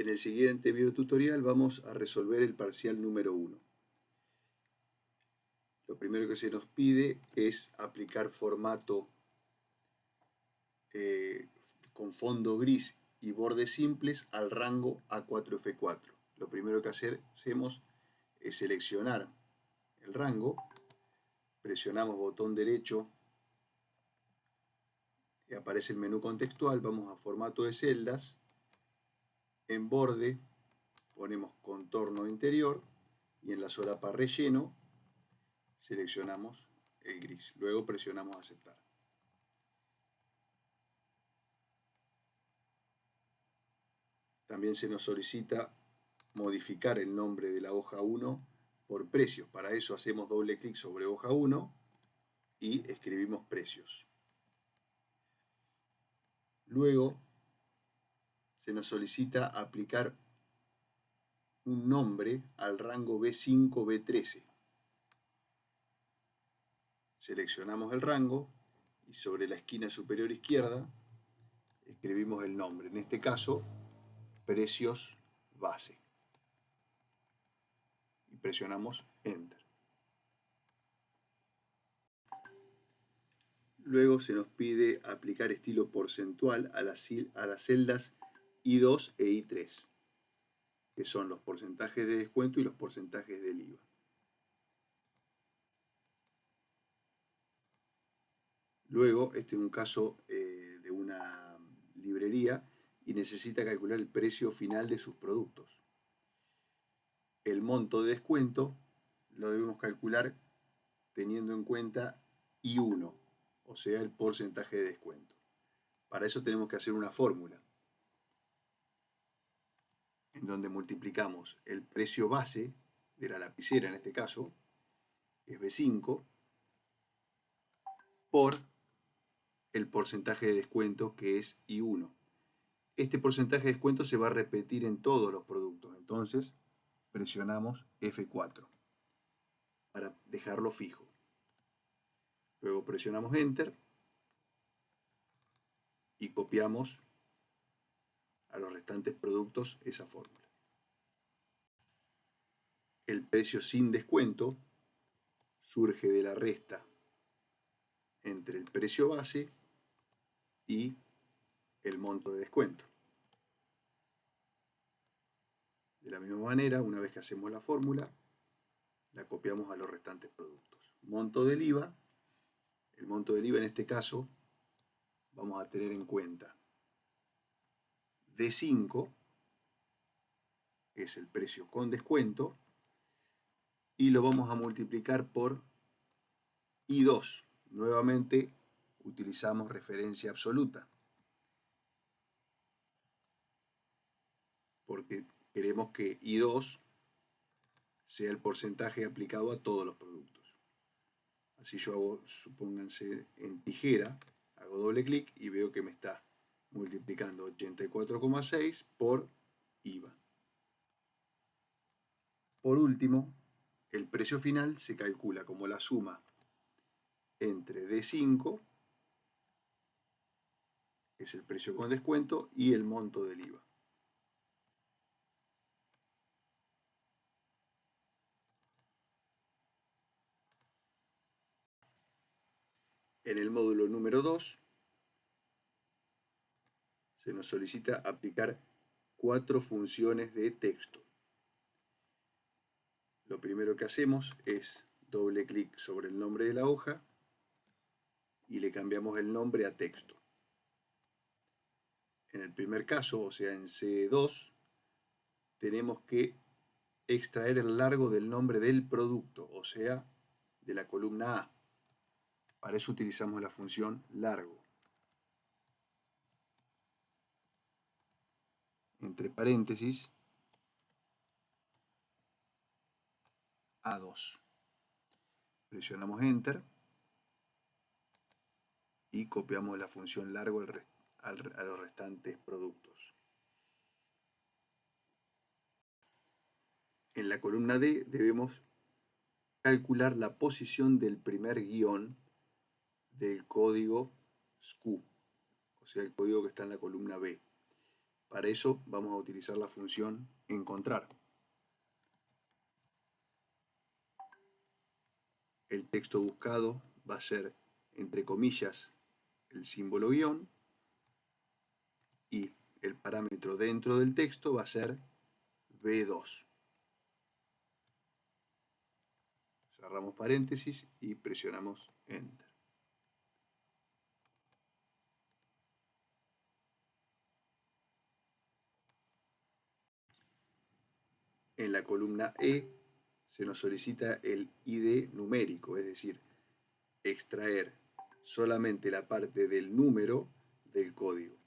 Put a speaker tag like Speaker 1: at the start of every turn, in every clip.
Speaker 1: En el siguiente video tutorial vamos a resolver el parcial número 1. Lo primero que se nos pide es aplicar formato con fondo gris y bordes simples al rango A4F4. Lo primero que hacemos es seleccionar el rango, presionamos botón derecho y aparece el menú contextual, vamos a formato de celdas, en borde ponemos contorno interior y en la solapa relleno seleccionamos el gris. Luego presionamos aceptar. También se nos solicita modificar el nombre de la hoja 1 por precios. Para eso hacemos doble clic sobre hoja 1 y escribimos precios. Luego se nos solicita aplicar un nombre al rango B5-B13. Seleccionamos el rango y sobre la esquina superior izquierda escribimos el nombre. En este caso, precios base. Y presionamos Enter. Luego se nos pide aplicar estilo porcentual a las celdas I2 e I3, que son los porcentajes de descuento y los porcentajes del IVA. Luego, este es un caso de una librería y necesita calcular el precio final de sus productos. El monto de descuento lo debemos calcular teniendo en cuenta I1, o sea, el porcentaje de descuento. Para eso tenemos que hacer una fórmula en donde multiplicamos el precio base de la lapicera, en este caso, que es B5, por el porcentaje de descuento, que es I1. Este porcentaje de descuento se va a repetir en todos los productos, entonces presionamos F4 para dejarlo fijo. Luego presionamos Enter y copiamos a los restantes productos esa fórmula. El precio sin descuento surge de la resta entre el precio base y el monto de descuento. De la misma manera, una vez que hacemos la fórmula, la copiamos a los restantes productos. Monto del IVA. El monto del IVA en este caso vamos a tener en cuenta D5, que es el precio con descuento, y lo vamos a multiplicar por I2. Nuevamente utilizamos referencia absoluta, porque queremos que I2 sea el porcentaje aplicado a todos los productos. Así yo hago, supónganse, en tijera, hago doble clic y veo que me está multiplicando 84,6 por IVA. Por último, el precio final se calcula como la suma entre D5, que es el precio con descuento, y el monto del IVA. En el módulo número 2 se nos solicita aplicar 4 funciones de texto. Lo primero que hacemos es doble clic sobre el nombre de la hoja y le cambiamos el nombre a texto. En el primer caso, o sea en C2, tenemos que extraer el largo del nombre del producto, o sea, de la columna A. Para eso utilizamos la función largo. Entre paréntesis, A2. Presionamos Enter y copiamos la función largo a los restantes productos. En la columna D debemos calcular la posición del primer guión del código SKU, o sea, el código que está en la columna B. Para eso vamos a utilizar la función encontrar. El texto buscado va a ser, entre comillas, el símbolo guión, y el parámetro dentro del texto va a ser B2. Cerramos paréntesis y presionamos Enter. En la columna E se nos solicita el ID numérico, es decir, extraer solamente la parte del número del código.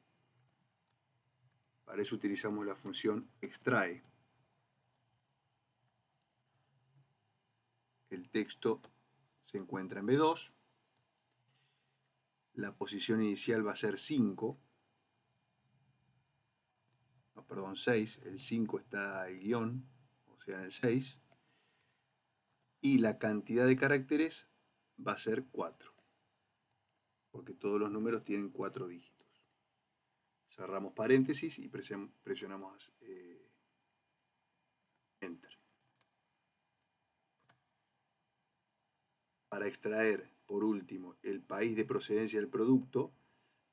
Speaker 1: Para eso utilizamos la función extrae. El texto se encuentra en B2. La posición inicial va a ser 5. No, perdón, 6. El 5 está el guión, o sea, en el 6. Y la cantidad de caracteres va a ser 4. Porque todos los números tienen 4 dígitos. Cerramos paréntesis y presionamos Enter. Para extraer, por último, el país de procedencia del producto,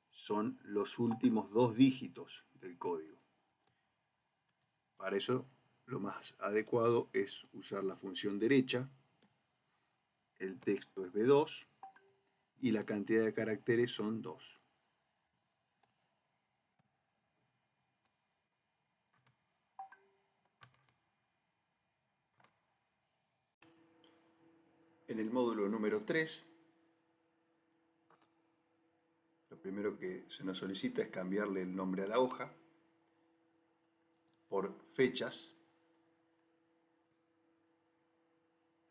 Speaker 1: son los últimos 2 dígitos del código. Para eso, lo más adecuado es usar la función derecha. El texto es B2 y la cantidad de caracteres son 2. En el módulo número 3, lo primero que se nos solicita es cambiarle el nombre a la hoja por fechas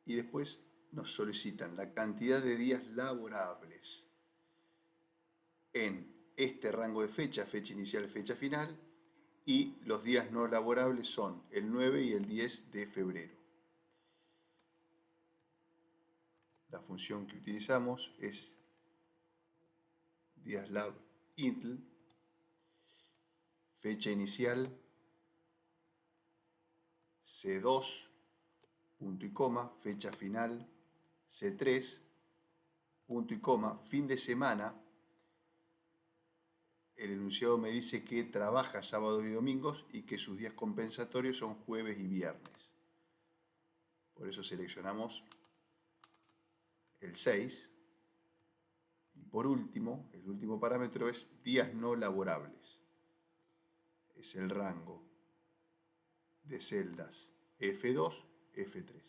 Speaker 1: y después nos solicitan la cantidad de días laborables en este rango de fecha, fecha inicial, fecha final, y los días no laborables son el 9 y el 10 de febrero. La función que utilizamos es DIASLab_INTL, fecha inicial C2, punto y coma, fecha final C3, punto y coma, fin de semana. El enunciado me dice que trabaja sábados y domingos y que sus días compensatorios son jueves y viernes. Por eso seleccionamos el 6. Y por último, el último parámetro es días no laborables. Es el rango de celdas F2, F3.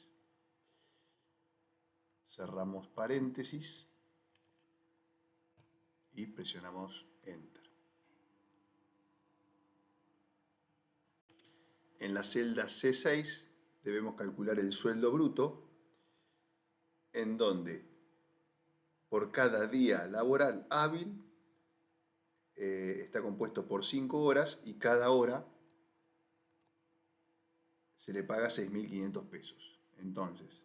Speaker 1: Cerramos paréntesis y presionamos Enter. En la celda C6 debemos calcular el sueldo bruto, en donde por cada día laboral hábil está compuesto por 5 horas y cada hora se le paga 6.500 pesos. Entonces,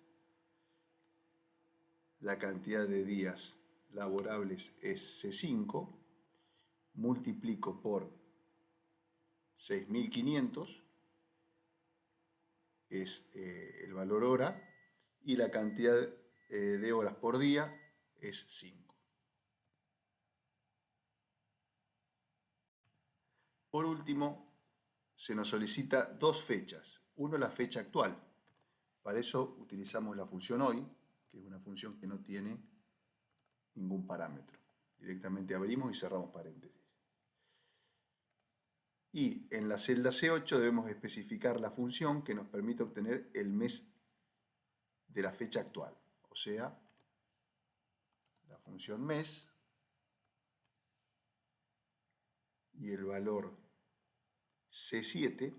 Speaker 1: la cantidad de días laborables es C5, multiplico por 6.500, es el valor hora, y la cantidad de horas por día es 5. Por último, se nos solicita 2 fechas. Uno, la fecha actual. Para eso utilizamos la función hoy, que es una función que no tiene ningún parámetro. Directamente abrimos y cerramos paréntesis. Y en la celda C8 debemos especificar la función que nos permite obtener el mes de la fecha actual. O sea, la función mes y el valor C7.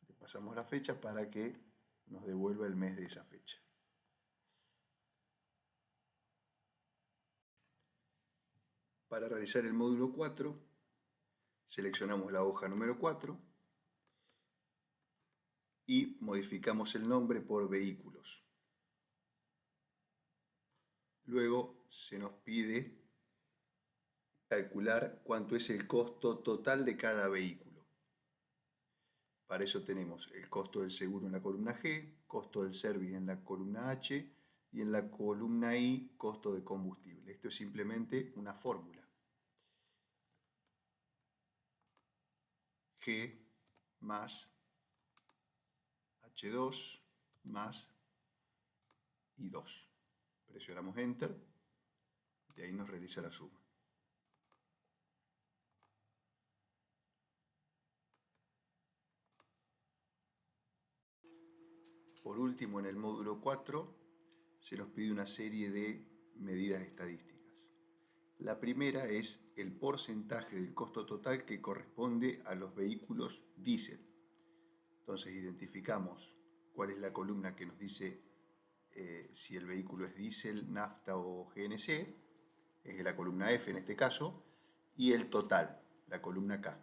Speaker 1: Le pasamos la fecha para que nos devuelva el mes de esa fecha. Para realizar el módulo 4, seleccionamos la hoja número 4 y modificamos el nombre por vehículos. Luego se nos pide calcular cuánto es el costo total de cada vehículo. Para eso tenemos el costo del seguro en la columna G, costo del service en la columna H y en la columna I, costo de combustible. Esto es simplemente una fórmula. G más H2 más I2. Presionamos Enter y ahí nos realiza la suma. Por último, en el módulo 4 se nos pide una serie de medidas estadísticas. La primera es el porcentaje del costo total que corresponde a los vehículos diésel. Entonces identificamos cuál es la columna que nos dice si el vehículo es diésel, nafta o GNC, es la columna F en este caso, y el total, la columna K.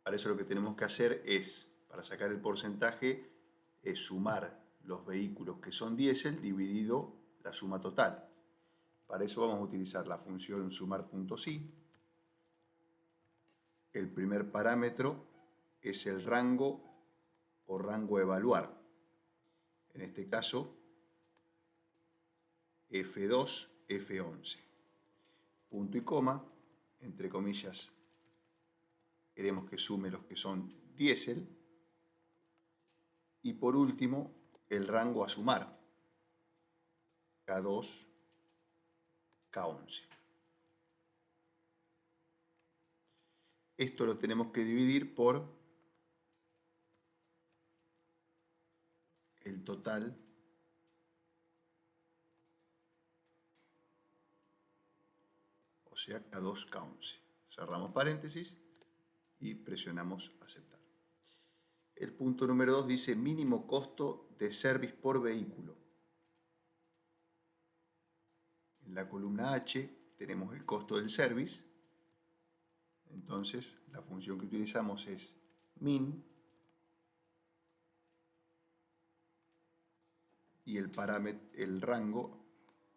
Speaker 1: Para eso lo que tenemos que hacer es, para sacar el porcentaje, es sumar los vehículos que son diésel dividido la suma total. Para eso vamos a utilizar la función sumar.si. El primer parámetro es el rango o rango a evaluar. En este caso, F2, F11. Punto y coma, entre comillas, queremos que sume los que son diésel. Y por último, el rango a sumar, K2, K11. Esto lo tenemos que dividir por el total o sea K2, K11. Cerramos paréntesis y presionamos aceptar. El punto número 2 dice mínimo costo de service por vehículo. En la columna H tenemos el costo del service. Entonces la función que utilizamos es min y el parámetro, el rango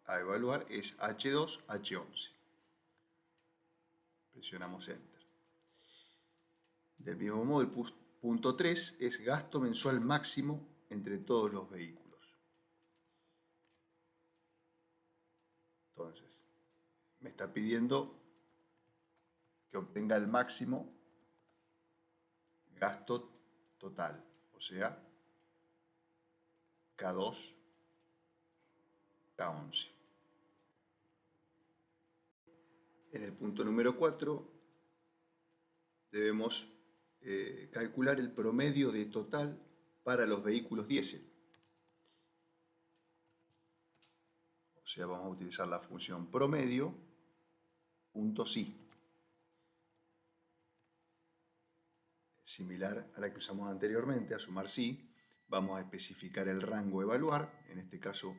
Speaker 1: a evaluar es H2, H11. Presionamos Enter. Del mismo modo, el punto 3 es gasto mensual máximo entre todos los vehículos. Entonces, me está pidiendo que obtenga el máximo gasto total, o sea, K2, K11. En el punto número 4 debemos calcular el promedio de total para los vehículos diésel. O sea, vamos a utilizar la función promedio, punto si. Similar a la que usamos anteriormente, a sumar si, vamos a especificar el rango a evaluar. En este caso,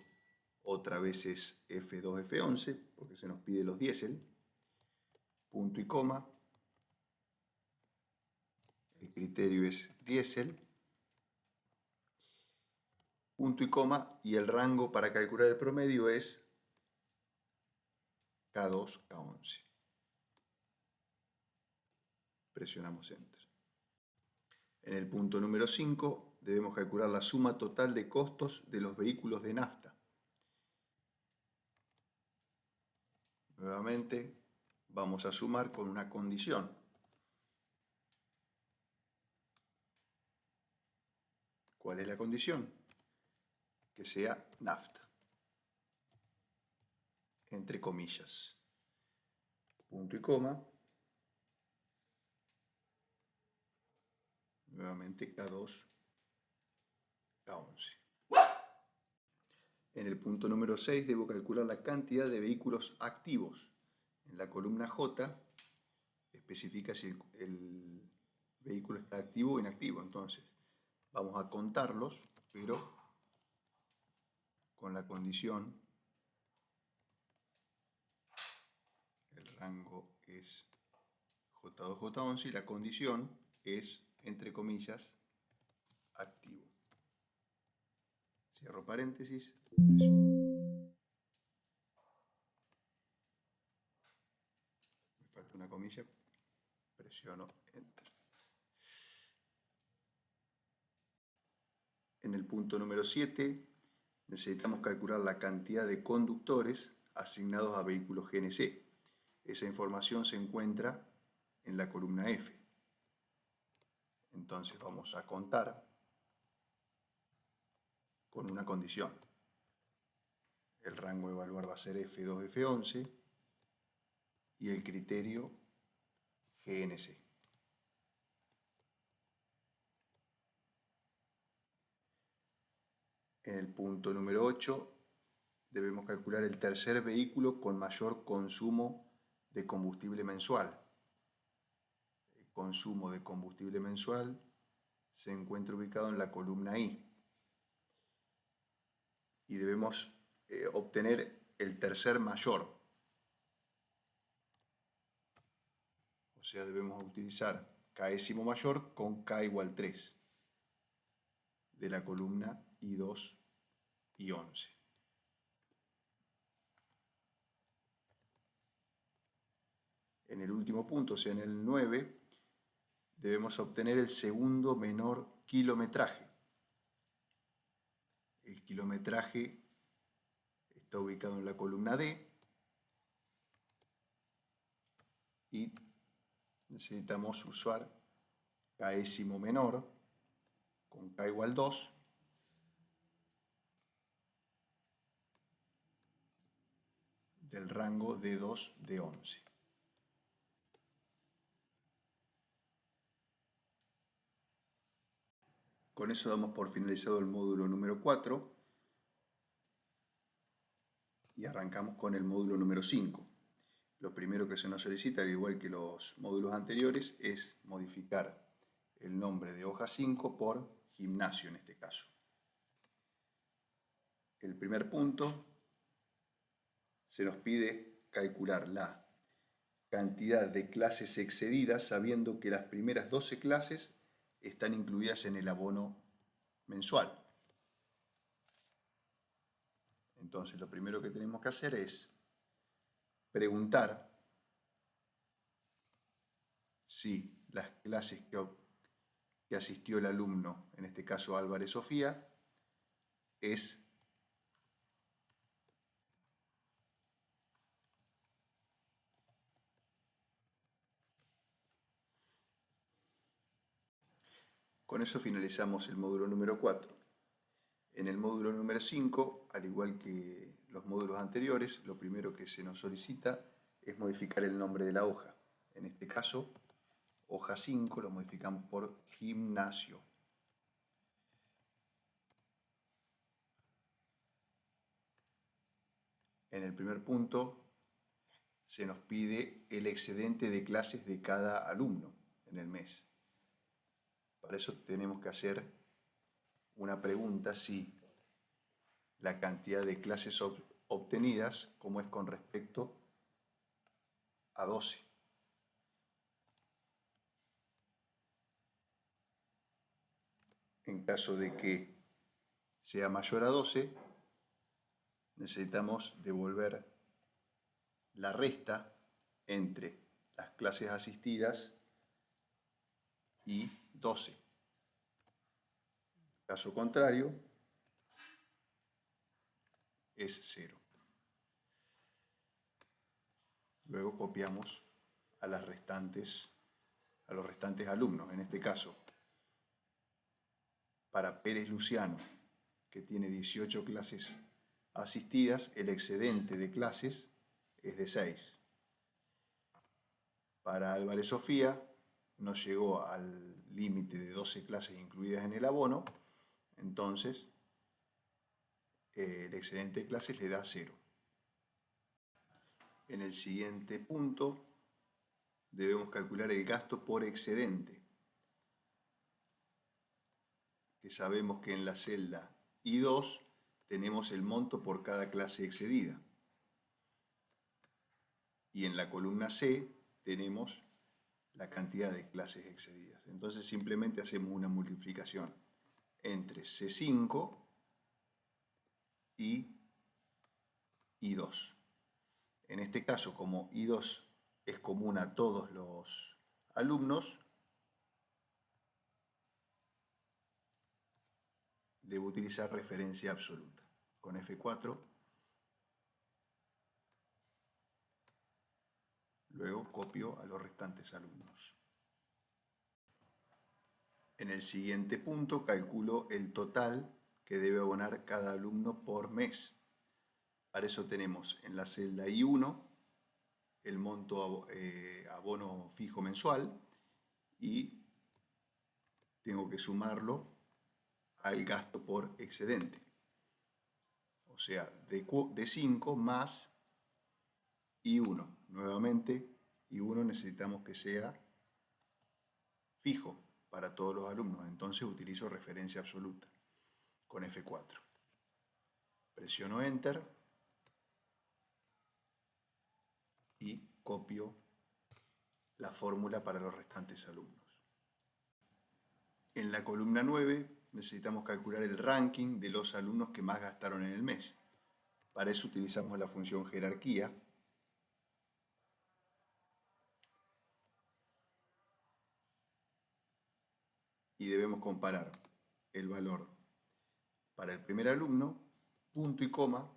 Speaker 1: otra vez es F2, F11, porque se nos pide los diésel. Punto y coma. El criterio es diésel. Punto y coma, y el rango para calcular el promedio es K2, K11. Presionamos Enter. En el punto número 5 debemos calcular la suma total de costos de los vehículos de nafta. Nuevamente vamos a sumar con una condición. ¿Cuál es la condición? Que sea nafta. Entre comillas. Punto y coma. Nuevamente K2, K11. En el punto número 6 debo calcular la cantidad de vehículos activos. En la columna J especifica si el vehículo está activo o inactivo. Entonces vamos a contarlos, pero con la condición, el rango es J2, J11 y la condición es, entre comillas, activo. Cierro paréntesis, presiono. abierto una comilla, presiono Enter. En el punto número 7 necesitamos calcular la cantidad de conductores asignados a vehículos GNC. Esa información se encuentra en la columna F. Entonces vamos a contar con una condición. El rango a evaluar va a ser F2, F11 y el criterio GNC. En el punto número 8 debemos calcular el tercer vehículo con mayor consumo de combustible mensual. El consumo de combustible mensual se encuentra ubicado en la columna I. Y debemos obtener el tercer mayor. O sea, debemos utilizar késimo mayor con K igual 3 de la columna I2 y 11. En el último punto, o sea, en el 9, debemos obtener el segundo menor kilometraje. El kilometraje está ubicado en la columna D y necesitamos usar késimo menor con K igual 2 del rango D2 de 11. Con eso damos por finalizado el módulo número 4 y arrancamos con el módulo número 5. Lo primero que se nos solicita, al igual que los módulos anteriores, es modificar el nombre de hoja 5 por gimnasio en este caso. El primer punto, se nos pide calcular la cantidad de clases excedidas sabiendo que las primeras 12 clases están incluidas en el abono mensual. Entonces lo primero que tenemos que hacer es preguntar si las clases que asistió el alumno, en este caso Álvarez Sofía, es Con eso finalizamos el módulo número 4. En el módulo número 5, al igual que los módulos anteriores, lo primero que se nos solicita es modificar el nombre de la hoja. En este caso, hoja 5 lo modificamos por gimnasio. En el primer punto se nos pide el excedente de clases de cada alumno en el mes. Para eso tenemos que hacer una pregunta si la cantidad de clases obtenidas, como es con respecto a 12. En caso de que sea mayor a 12, necesitamos devolver la resta entre las clases asistidas y 12. Caso contrario, es 0. Luego copiamos a los restantes alumnos. En este caso, para Pérez Luciano, que tiene 18 clases asistidas, el excedente de clases es de 6. Para Álvarez Sofía no llegó al límite de 12 clases incluidas en el abono, entonces el excedente de clases le da 0. En el siguiente punto debemos calcular el gasto por excedente, que sabemos que en la celda I2 tenemos el monto por cada clase excedida. Y en la columna C tenemos la cantidad de clases excedidas. Entonces simplemente hacemos una multiplicación entre C5 y I2. En este caso, como I2 es común a todos los alumnos, debo utilizar referencia absoluta. Con F4, luego copio a los restantes alumnos. En el siguiente punto calculo el total que debe abonar cada alumno por mes. Para eso tenemos en la celda I1 el monto abono fijo mensual y tengo que sumarlo al gasto por excedente. O sea, de 5 más I1. Nuevamente, I1 necesitamos que sea fijo para todos los alumnos. Entonces utilizo referencia absoluta con F4. Presiono Enter y copio la fórmula para los restantes alumnos. En la columna 9 necesitamos calcular el ranking de los alumnos que más gastaron en el mes. Para eso utilizamos la función jerarquía. Y debemos comparar el valor para el primer alumno, punto y coma,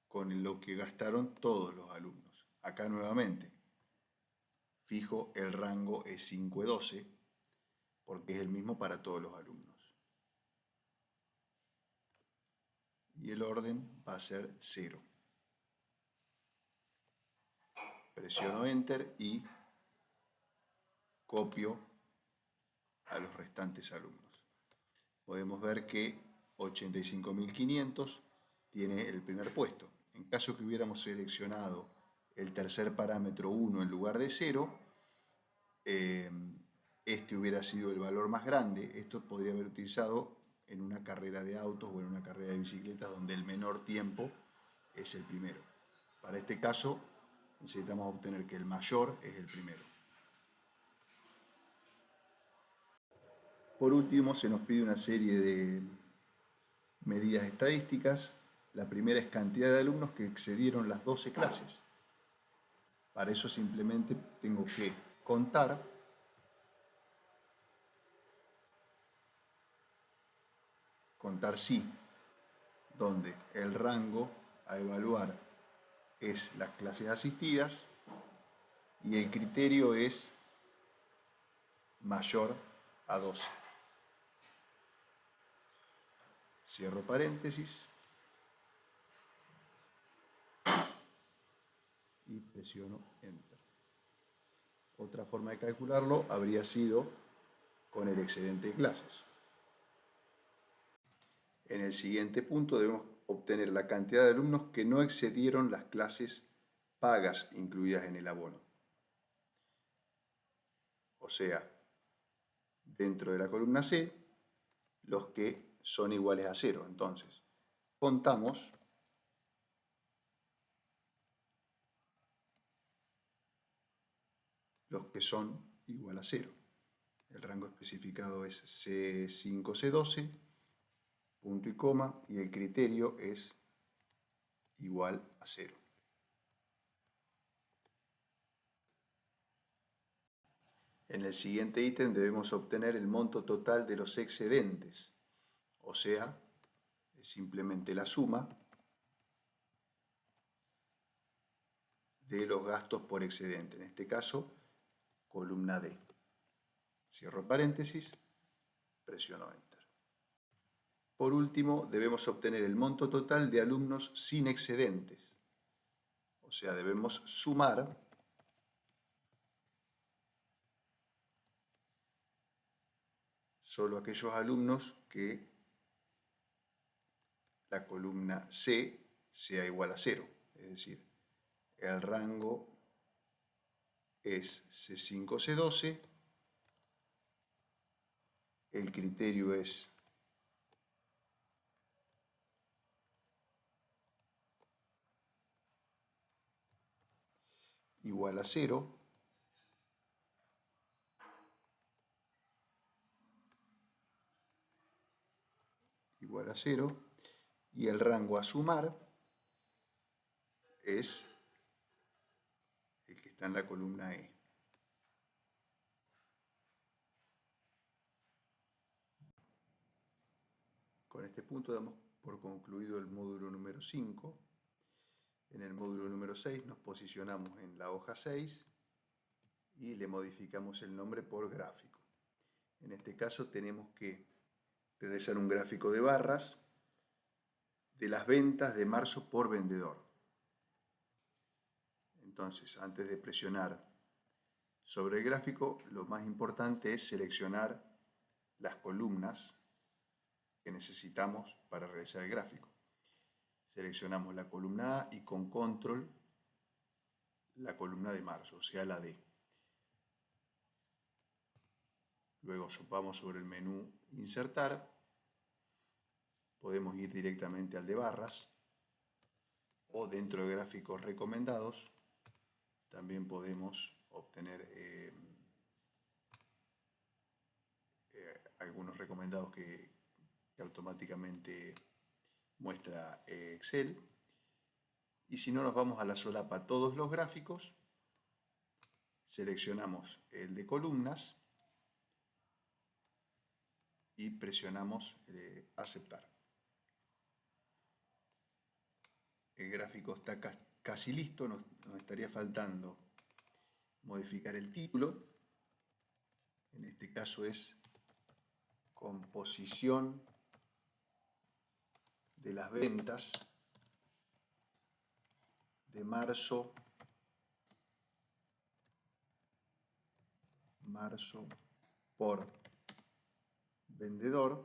Speaker 1: con lo que gastaron todos los alumnos. Acá nuevamente, fijo el rango es E5-E12, porque es el mismo para todos los alumnos. Y el orden va a ser 0. Presiono Enter y copio a los restantes alumnos. Podemos ver que 85.500 tiene el primer puesto. En caso que hubiéramos seleccionado el tercer parámetro 1 en lugar de 0, este hubiera sido el valor más grande. Esto podría haber utilizado en una carrera de autos o en una carrera de bicicletas donde el menor tiempo es el primero. Para este caso necesitamos obtener que el mayor es el primero. Por último, se nos pide una serie de medidas estadísticas. La primera es cantidad de alumnos que excedieron las 12 clases. Para eso simplemente tengo que contar sí, donde el rango a evaluar es las clases asistidas y el criterio es mayor a 12. Cierro paréntesis y presiono Enter. Otra forma de calcularlo habría sido con el excedente de clases. En el siguiente punto debemos obtener la cantidad de alumnos que no excedieron las clases pagas incluidas en el abono. O sea, dentro de la columna C, los que son iguales a 0. Entonces, contamos los que son igual a 0. El rango especificado es C5, C12, punto y coma, y el criterio es igual a 0. En el siguiente ítem debemos obtener el monto total de los excedentes, o sea, es simplemente la suma de los gastos por excedente, en este caso, columna D. Cierro paréntesis, presiono Enter. Por último, debemos obtener el monto total de alumnos sin excedentes, o sea, debemos sumar solo aquellos alumnos que la columna C sea igual a 0, es decir, el rango es C5, C12, el criterio es igual a 0, y el rango a sumar es el que está en la columna E. Con este punto damos por concluido el módulo número 5. En el módulo número 6 nos posicionamos en la hoja 6 y le modificamos el nombre por gráfico. En este caso tenemos que realizar un gráfico de barras de las ventas de marzo por vendedor. Entonces, antes de presionar sobre el gráfico, lo más importante es seleccionar las columnas que necesitamos para realizar el gráfico. Seleccionamos la columna A y con control la columna de marzo, o sea la D. Luego vamos sobre el menú Insertar. Podemos ir directamente al de barras o dentro de gráficos recomendados también podemos obtener algunos recomendados que automáticamente muestra Excel. Y si no, nos vamos a la solapa todos los gráficos, seleccionamos el de columnas y presionamos aceptar. El gráfico está casi listo, nos estaría faltando modificar el título. En este caso es composición de las ventas de marzo por vendedor.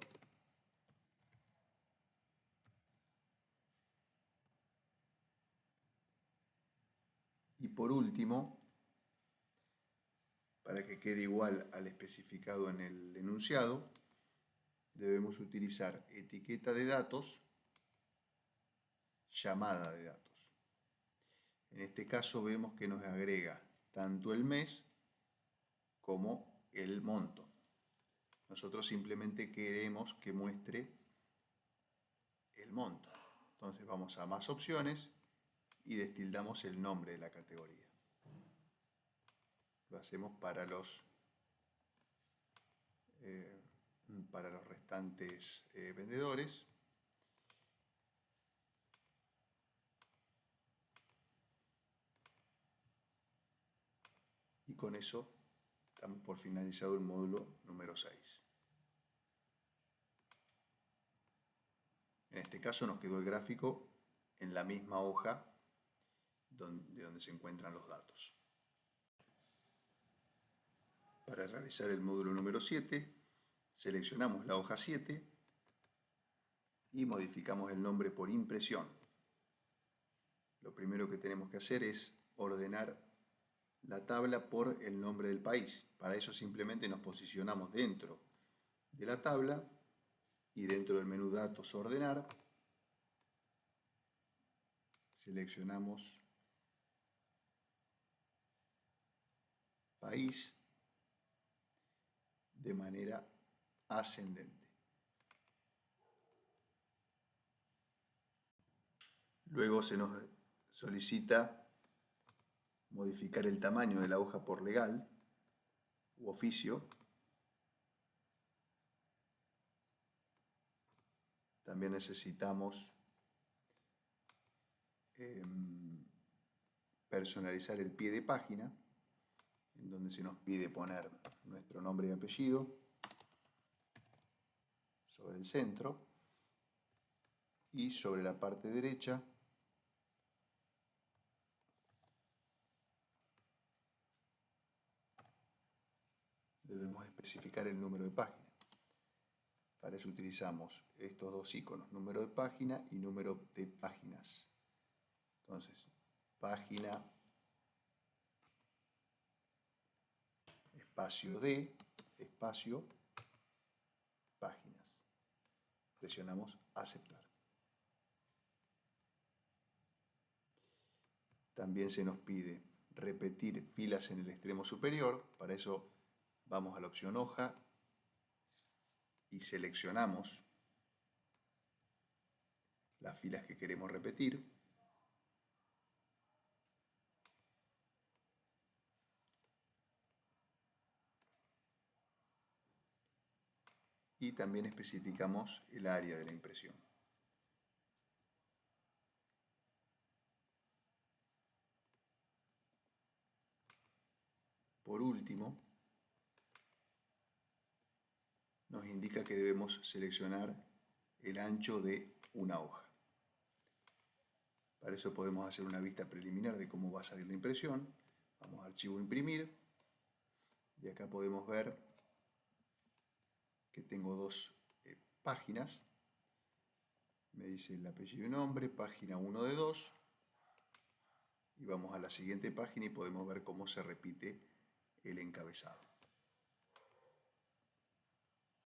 Speaker 1: Y por último, para que quede igual al especificado en el enunciado, debemos utilizar etiqueta de datos, llamada de datos. En este caso vemos que nos agrega tanto el mes como el monto. Nosotros simplemente queremos que muestre el monto. Entonces vamos a más opciones y destildamos el nombre de la categoría. Lo hacemos para los restantes vendedores. Y con eso damos por finalizado el módulo número 6. En este caso nos quedó el gráfico en la misma hoja de donde se encuentran los datos. Para realizar el módulo número 7, seleccionamos la hoja 7 y modificamos el nombre por impresión. Lo primero que tenemos que hacer es ordenar la tabla por el nombre del país. Para eso simplemente nos posicionamos dentro de la tabla y dentro del menú Datos Ordenar seleccionamos país de manera ascendente. Luego se nos solicita modificar el tamaño de la hoja por legal u oficio. También necesitamos personalizar el pie de página, en donde se nos pide poner nuestro nombre y apellido sobre el centro y sobre la parte derecha debemos especificar el número de página. Para eso utilizamos estos dos iconos, número de página y número de páginas. Entonces, página, espacio D, espacio, páginas. Presionamos aceptar. También se nos pide repetir filas en el extremo superior. Para eso vamos a la opción hoja y seleccionamos las filas que queremos repetir. y también especificamos el área de la impresión. Por último, nos indica que debemos seleccionar el ancho de una hoja. Para eso podemos hacer una vista preliminar de cómo va a salir la impresión. Vamos a archivo imprimir y acá podemos ver que tengo dos páginas. Me dice el apellido y nombre, página 1 de 2. Y vamos a la siguiente página y podemos ver cómo se repite el encabezado.